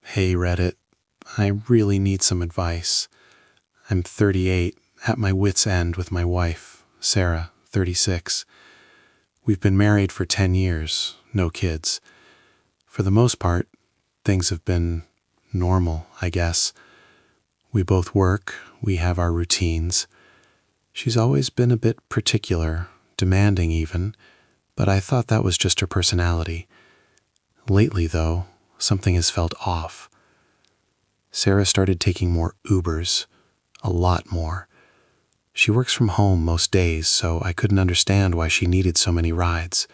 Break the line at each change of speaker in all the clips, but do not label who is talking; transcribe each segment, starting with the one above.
Hey Reddit, I really need some advice. I'm 38, at my wit's end with my wife, Sarah, 36. We've been married for 10 years, no kids. For the most part, things have been normal, I guess. We both work, we have our routines. She's always been a bit particular, demanding even, but I thought that was just her personality. Lately, though, something has felt off. Sarah started taking more Ubers, a lot more. She works from home most days, so I couldn't understand why she needed so many rides.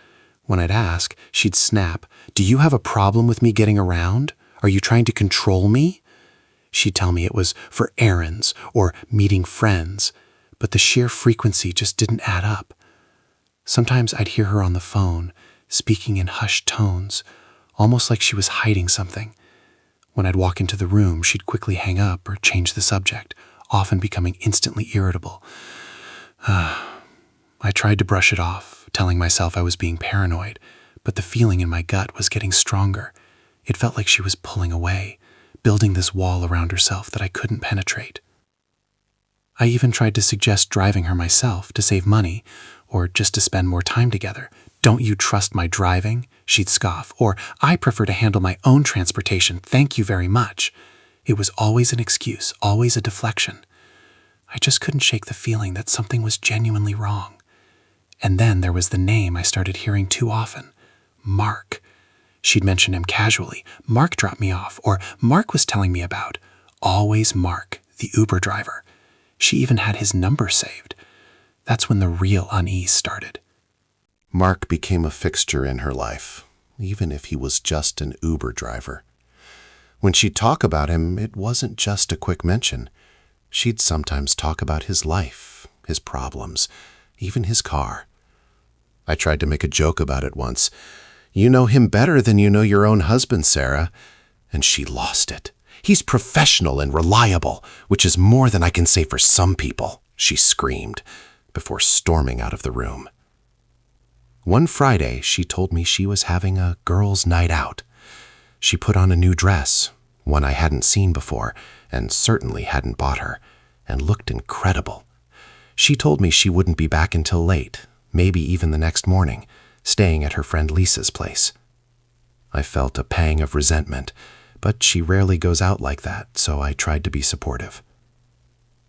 When I'd ask, she'd snap, "Do you have a problem with me getting around? Are you trying to control me?" She'd tell me it was for errands or meeting friends, but the sheer frequency just didn't add up. Sometimes I'd hear her on the phone, speaking in hushed tones, almost like she was hiding something. When I'd walk into the room, she'd quickly hang up or change the subject, often becoming instantly irritable. I tried to brush it off, telling myself I was being paranoid, but the feeling in my gut was getting stronger. It felt like she was pulling away, building this wall around herself that I couldn't penetrate. I even tried to suggest driving her myself to save money, or just to spend more time together. "Don't you trust my driving?" She'd scoff, or "I prefer to handle my own transportation, thank you very much." It was always an excuse, always a deflection. I just couldn't shake the feeling that something was genuinely wrong. And then there was the name I started hearing too often, Mark. She'd mention him casually. "Mark dropped me off," or "Mark was telling me about." Always Mark, the Uber driver. She even had his number saved. That's when the real unease started.
Mark became a fixture in her life, even if he was just an Uber driver. When she'd talk about him, it wasn't just a quick mention. She'd sometimes talk about his life, his problems, even his car. I tried to make a joke about it once. "You know him better than you know your own husband, Sarah." And she lost it. "He's professional and reliable, which is more than I can say for some people," she screamed, before storming out of the room. One Friday, she told me she was having a girls' night out. She put on a new dress, one I hadn't seen before, and certainly hadn't bought her, and looked incredible. She told me she wouldn't be back until late, maybe even the next morning, staying at her friend Lisa's place. I felt a pang of resentment, but she rarely goes out like that, so I tried to be supportive.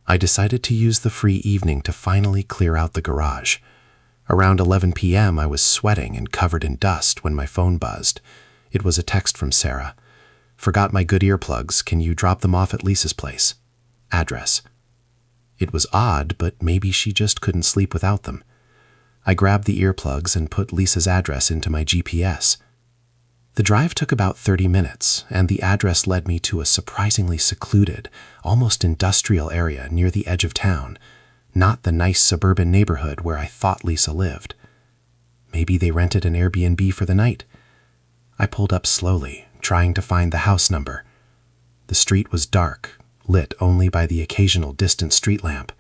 I decided to use the free evening to finally clear out the garage. Around 11 p.m., I was sweating and covered in dust when my phone buzzed. It was a text from Sarah. "Forgot my good earplugs. Can you drop them off at Lisa's place? Address." It was odd, but maybe she just couldn't sleep without them. I grabbed the earplugs and put Lisa's address into my GPS. The drive took about 30 minutes, and the address led me to a surprisingly secluded, almost industrial area near the edge of town, not the nice suburban neighborhood where I thought Lisa lived. Maybe they rented an Airbnb for the night. I pulled up slowly, trying to find the house number. The street was dark, lit only by the occasional distant street lamp.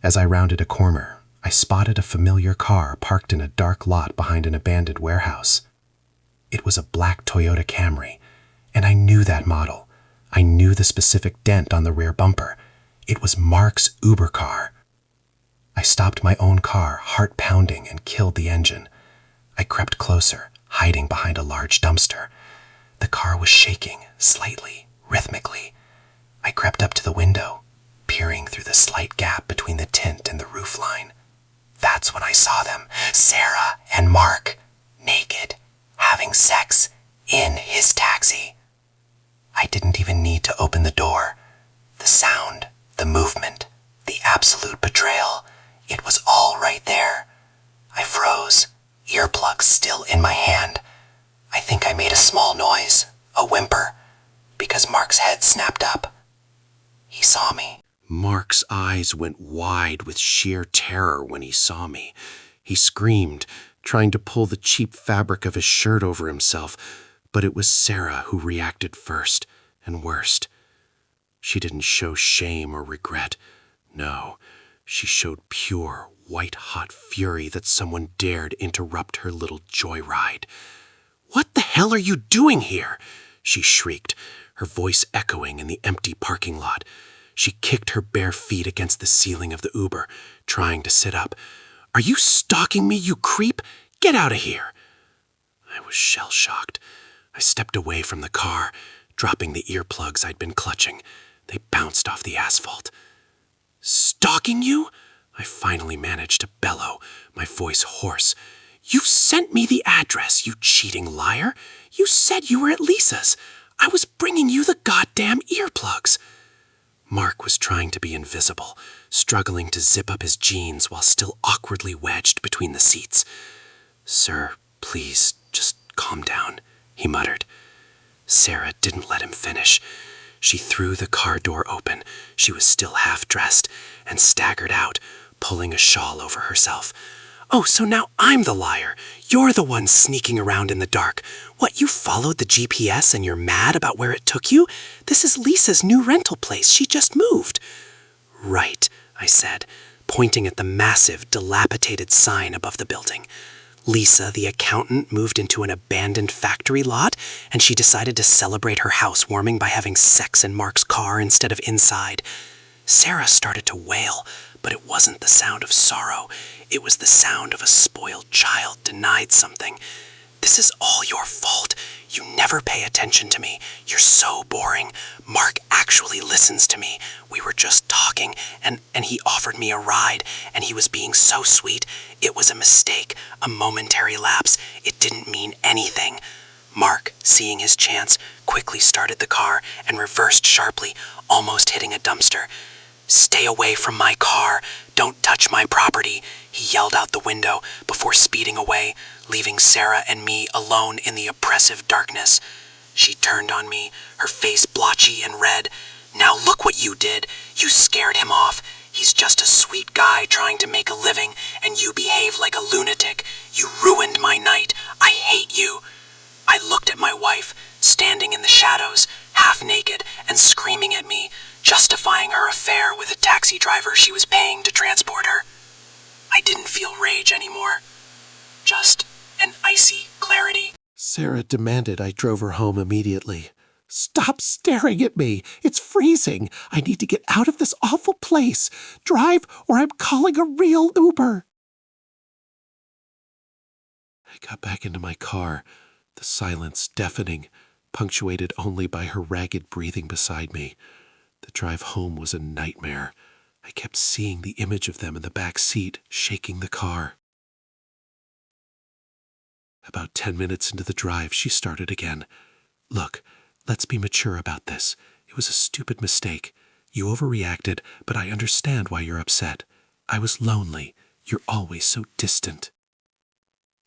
As I rounded a corner, I spotted a familiar car parked in a dark lot behind an abandoned warehouse. It was a black Toyota Camry, and I knew that model. I knew the specific dent on the rear bumper. It was Mark's Uber car. I stopped my own car, heart pounding, and killed the engine. I crept closer, hiding behind a large dumpster. The car was shaking, slightly, rhythmically. I crept up to the window, peering through the slight gap between the tint and the roofline. That's when I saw them, Sarah and Mark, naked, having sex in his taxi. I didn't even need to open the door. The sound, the movement, the absolute betrayal, it was all right there. I froze, earplugs still in my hand. I think I made a small noise, a whimper, because Mark's head snapped up. He saw me. Mark's eyes went wide with sheer terror when he saw me. He screamed, trying to pull the cheap fabric of his shirt over himself, but it was Sarah who reacted first and worst. She didn't show shame or regret. No, she showed pure, white-hot fury that someone dared interrupt her little joyride. "What the hell are you doing here?" she shrieked,
her voice echoing in the empty parking lot. She kicked her bare feet against the ceiling of the Uber, trying to sit up. "Are you stalking me, you creep? Get out of here!" I was shell-shocked. I stepped away from the car, dropping the earplugs I'd been clutching. They bounced off the asphalt. "Stalking you?" I finally managed to bellow, my voice hoarse. "You sent me the address, you cheating liar. You said you were at Lisa's. I was bringing you the goddamn earplugs." Mark was trying to be invisible, struggling to zip up his jeans while still awkwardly wedged between the seats. "Sir, please, just calm down," he muttered. Sarah didn't let him finish. She threw the car door open. She was still half-dressed and staggered out, pulling a shawl over herself. "Oh, so now I'm the liar. You're the one sneaking around in the dark. What, you followed the GPS and you're mad about where it took you? This is Lisa's new rental place. She just moved." "Right," I said, pointing at the massive, dilapidated sign above the building. Lisa, the accountant, moved into an abandoned factory lot, and she decided to celebrate her housewarming by having sex in Mark's car instead of inside. Sarah started to wail, but it wasn't the sound of sorrow. It was the sound of a spoiled child denied something. "This is all your fault. You never pay attention to me. You're so boring. Mark actually listens to me. We were just talking, and he offered me a ride, and he was being so sweet. It was a mistake, a momentary lapse. It didn't mean anything." Mark, seeing his chance, quickly started the car and reversed sharply, almost hitting a dumpster. "Stay away from my car. Don't touch my property," he yelled out the window before speeding away, leaving Sarah and me alone in the oppressive darkness. She turned on me, her face blotchy and red. "Now look what you did. You scared him off. He's just a sweet guy trying to make a living, and you behave like a lunatic. You ruined my night. I hate you." I looked at my wife, standing in the shadows, half naked and screaming at me, justifying her affair with a taxi driver she was paying to transport her. I didn't feel rage anymore, just an icy clarity.
Sarah demanded I drove her home immediately. "Stop staring at me! It's freezing! I need to get out of this awful place! Drive, or I'm calling a real Uber!" I got back into my car, the silence deafening, punctuated only by her ragged breathing beside me. The drive home was a nightmare. I kept seeing the image of them in the back seat, shaking the car. About 10 minutes into the drive, she started again. "Look, let's be mature about this. It was a stupid mistake. You overreacted, but I understand why you're upset. I was lonely. You're always so distant."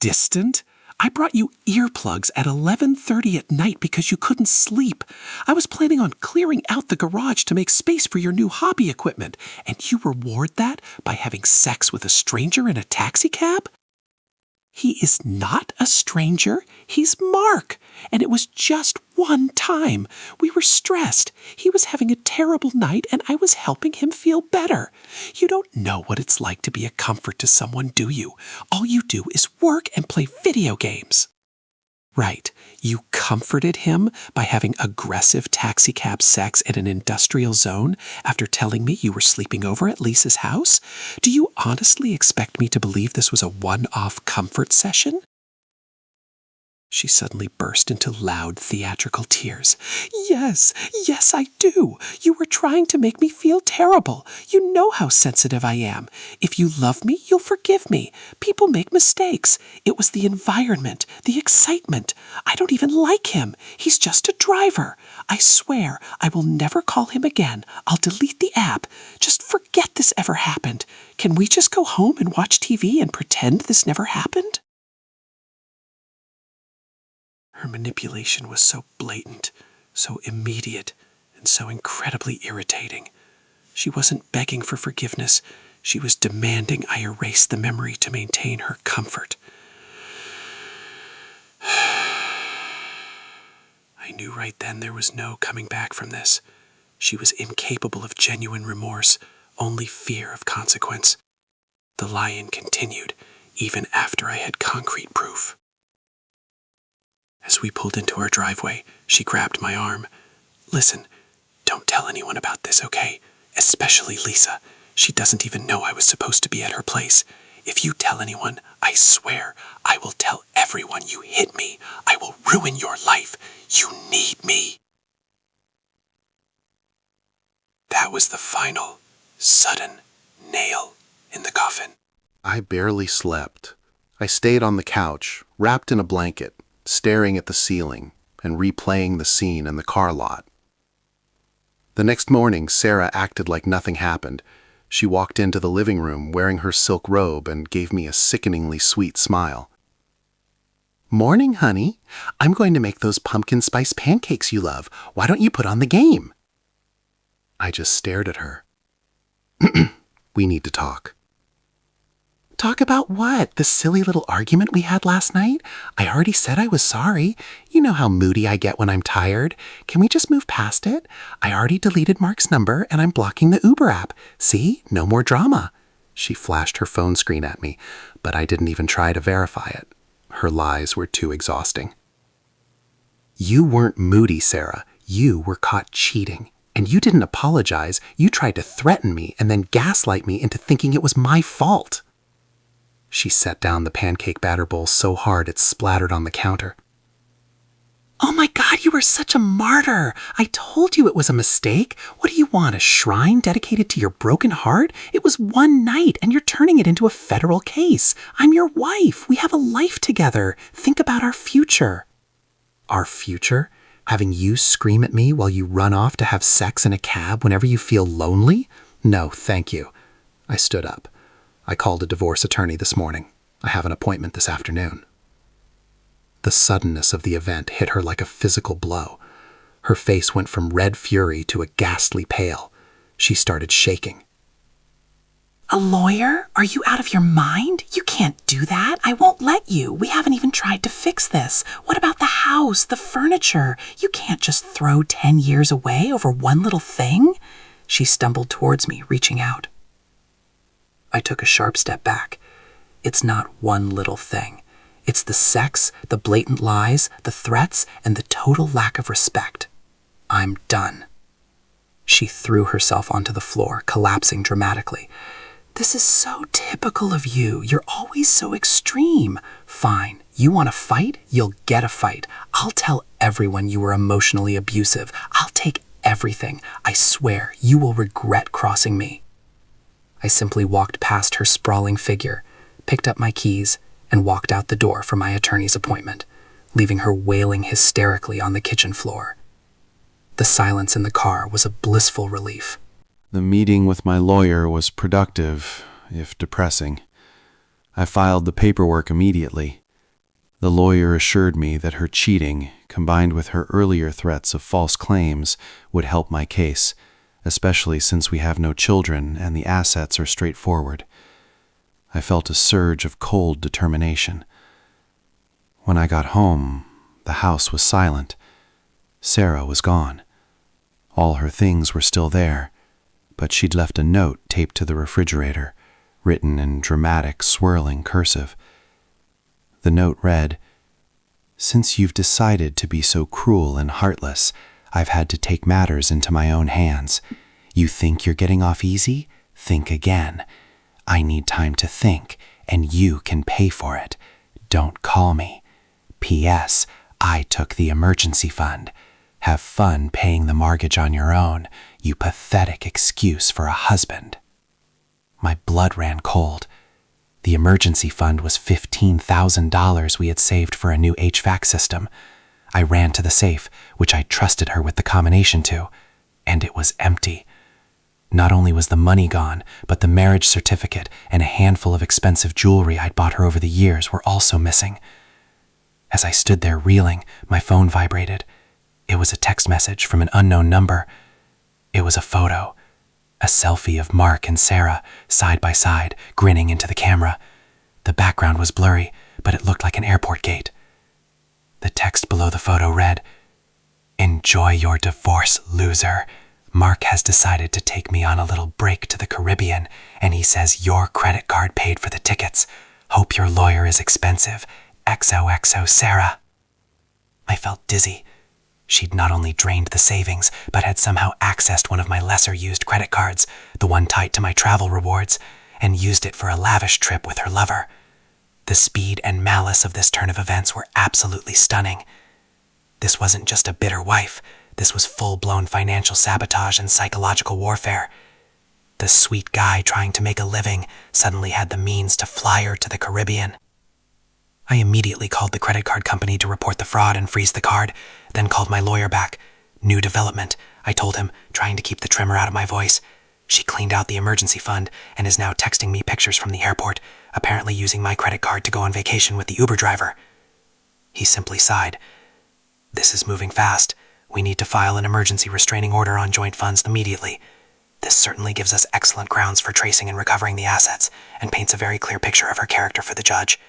"Distant? I brought you earplugs at 11:30 at night because you couldn't sleep. I was planning on clearing out the garage to make space for your new hobby equipment, and you reward that by having sex with a stranger in a taxicab?" "He is not a stranger. He's Mark. And it was just one time. We were stressed. He was having a terrible night, and I was helping him feel better. You don't know what it's like to be a comfort to someone, do you? All you do is work and play video games." "Right. You comforted him by having aggressive taxicab sex in an industrial zone after telling me you were sleeping over at Lisa's house? Do you honestly expect me to believe this was a one-off comfort session?" She suddenly burst into loud theatrical tears. Yes, I do. You were trying to make me feel terrible. You know how sensitive I am. If you love me, you'll forgive me. People make mistakes. It was the environment, the excitement. I don't even like him. He's just a driver. I swear I will never call him again. I'll delete the app. Just forget this ever happened. Can we just go home and watch TV and pretend this never happened? Her manipulation was so blatant, so immediate, and so incredibly irritating. She wasn't begging for forgiveness. She was demanding I erase the memory to maintain her comfort. I knew right then there was no coming back from this. She was incapable of genuine remorse, only fear of consequence. The lie-in continued, even after I had concrete proof. As we pulled into our driveway, she grabbed my arm. Listen, don't tell anyone about this, okay? Especially Lisa. She doesn't even know I was supposed to be at her place. If you tell anyone, I swear, I will tell everyone you hit me. I will ruin your life. You need me. That was the final, sudden nail in the coffin.
I barely slept. I stayed on the couch, wrapped in a blanket, staring at the ceiling and replaying the scene in the car lot. The next morning, Sarah acted like nothing happened. She walked into the living room wearing her silk robe and gave me a sickeningly sweet smile. "Morning, honey. I'm going to make those pumpkin spice pancakes you love. Why don't you put on the game?" I just stared at her. "We need to talk." "Talk about what? The silly little argument we had last night? I already said I was sorry. You know how moody I get when I'm tired. Can we just move past it? I already deleted Mark's number and I'm blocking the Uber app. See? No more drama." She flashed her phone screen at me, but I didn't even try to verify it. Her lies were too exhausting. "You weren't moody, Sarah. You were caught cheating. And you didn't apologize. You tried to threaten me and then gaslight me into thinking it was my fault." She set down the pancake batter bowl so hard it splattered on the counter. "Oh my God, you were such a martyr. I told you it was a mistake. What do you want, a shrine dedicated to your broken heart? It was one night and you're turning it into a federal case. I'm your wife. We have a life together. Think about our future." "Our future? Having you scream at me while you run off to have sex in a cab whenever you feel lonely? No, thank you." I stood up. "I called a divorce attorney this morning. I have an appointment this afternoon." The suddenness of the event hit her like a physical blow. Her face went from red fury to a ghastly pale. She started shaking. "A lawyer? Are you out of your mind? You can't do that. I won't let you. We haven't even tried to fix this. What about the house, the furniture? You can't just throw 10 years away over one little thing." She stumbled towards me, reaching out. I took a sharp step back. It's not one little thing. It's the sex, the blatant lies, the threats, and the total lack of respect. I'm done. She threw herself onto the floor, collapsing dramatically. "This is so typical of you. You're always so extreme. Fine. You want to fight? You'll get a fight. I'll tell everyone you were emotionally abusive. I'll take everything. I swear you will regret crossing me." I simply walked past her sprawling figure, picked up my keys, and walked out the door for my attorney's appointment, leaving her wailing hysterically on the kitchen floor. The silence in the car was a blissful relief.
The meeting with my lawyer was productive, if depressing. I filed the paperwork immediately. The lawyer assured me that her cheating, combined with her earlier threats of false claims, would help my case, especially since we have no children and the assets are straightforward. I felt a surge of cold determination. When I got home, the house was silent. Sarah was gone. All her things were still there, but she'd left a note taped to the refrigerator, written in dramatic, swirling cursive. The note read, "Since you've decided to be so cruel and heartless, I've had to take matters into my own hands. You think you're getting off easy? Think again. I need time to think, and you can pay for it. Don't call me. P.S. I took the emergency fund. Have fun paying the mortgage on your own, you pathetic excuse for a husband." My blood ran cold. The emergency fund was $15,000 we had saved for a new HVAC system. I ran to the safe, which I trusted her with the combination to, and it was empty. Not only was the money gone, but the marriage certificate and a handful of expensive jewelry I'd bought her over the years were also missing. As I stood there reeling, my phone vibrated. It was a text message from an unknown number. It was a photo, a selfie of Mark and Sarah, side by side, grinning into the camera. The background was blurry, but it looked like an airport gate. The text below the photo read, "Enjoy your divorce, loser. Mark has decided to take me on a little break to the Caribbean, and he says your credit card paid for the tickets. Hope your lawyer is expensive. XOXO Sarah." I felt dizzy.
She'd not only drained the savings, but had somehow accessed one of my lesser-used credit cards, the one tied to my travel rewards, and used it for a lavish trip with her lover. The speed and malice of this turn of events were absolutely stunning. This wasn't just a bitter wife. This was full-blown financial sabotage and psychological warfare. The sweet guy trying to make a living suddenly had the means to fly her to the Caribbean. I immediately called the credit card company to report the fraud and freeze the card, then called my lawyer back. New development, I told him, trying to keep the tremor out of my voice. She cleaned out the emergency fund and is now texting me pictures from the airport, apparently using my credit card to go on vacation with the Uber driver. He simply sighed. This is moving fast. We need to file an emergency restraining order on joint funds immediately. This certainly gives us excellent grounds for tracing and recovering the assets and paints a very clear picture of her character for the judge.